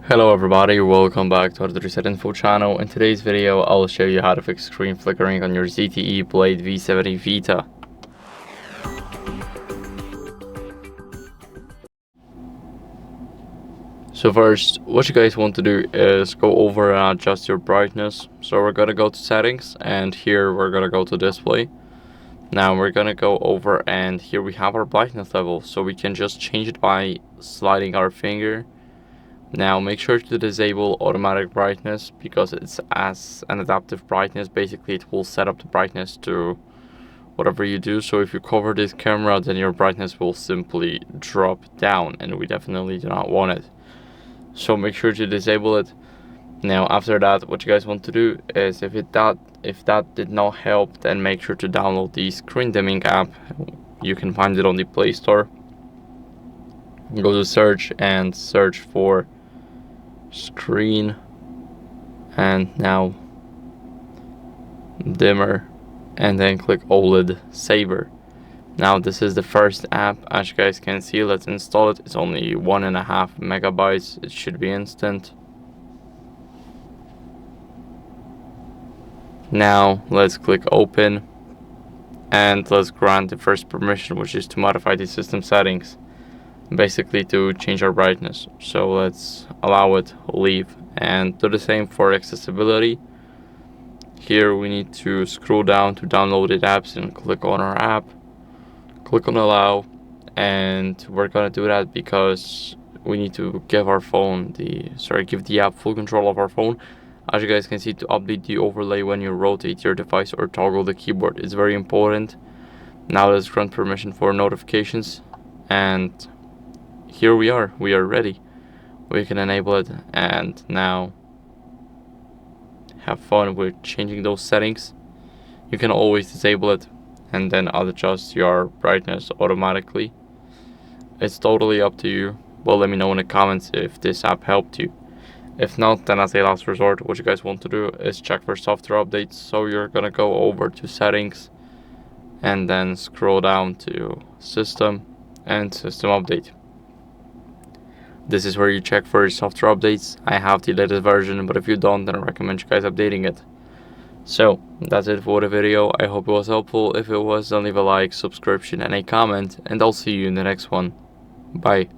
Hello everybody, welcome back to our Reset Info channel. In today's video, I'll show you how to fix screen flickering on your ZTE Blade V70 Vita. So first, what you guys want to do is go over and adjust your brightness. So we're gonna go to settings, and here we're gonna go to display. Now we're gonna go over, and here we have our brightness level, so we can just change it by sliding our finger. Now make sure to disable automatic brightness because it's as an adaptive brightness. Basically it will set up the brightness to whatever you do. So if you cover this camera, then your brightness will simply drop down, and we definitely do not want it. So make sure to disable it. Now after that, what you guys want to do is if that did not help, then make sure to download the screen dimming app. You can find it on the Play Store. Go to search and search for screen, and now dimmer, and then click OLED Saver. Now this is the first app. As you guys can see, let's install it. It's only 1.5 megabytes. It should be instant. Now let's click open, and let's grant the first permission, which is to modify the system settings, basically to change our brightness. So let's allow it, leave, and do the same for accessibility. Here we need to scroll down to downloaded apps and click on our app, click on allow, and we're gonna do that because we need to give our phone give the app full control of our phone. As you guys can see, to update the overlay when you rotate your device or toggle the keyboard is very important. Now let's grant permission for notifications, and here we are ready. We can enable it, and now have fun with changing those settings. You can always disable it and then adjust your brightness automatically. It's totally up to you, but let me know in the comments if this app helped you. If not, then as a last resort, what you guys want to do is check for software updates. So you're gonna go over to settings and then scroll down to system and system update. This is where you check for software updates. I have the latest version, but if you don't, then I recommend you guys updating it. So that's it for the video. I hope it was helpful. If it was, then leave a like, subscription, and a comment, and I'll see you in the next one. Bye.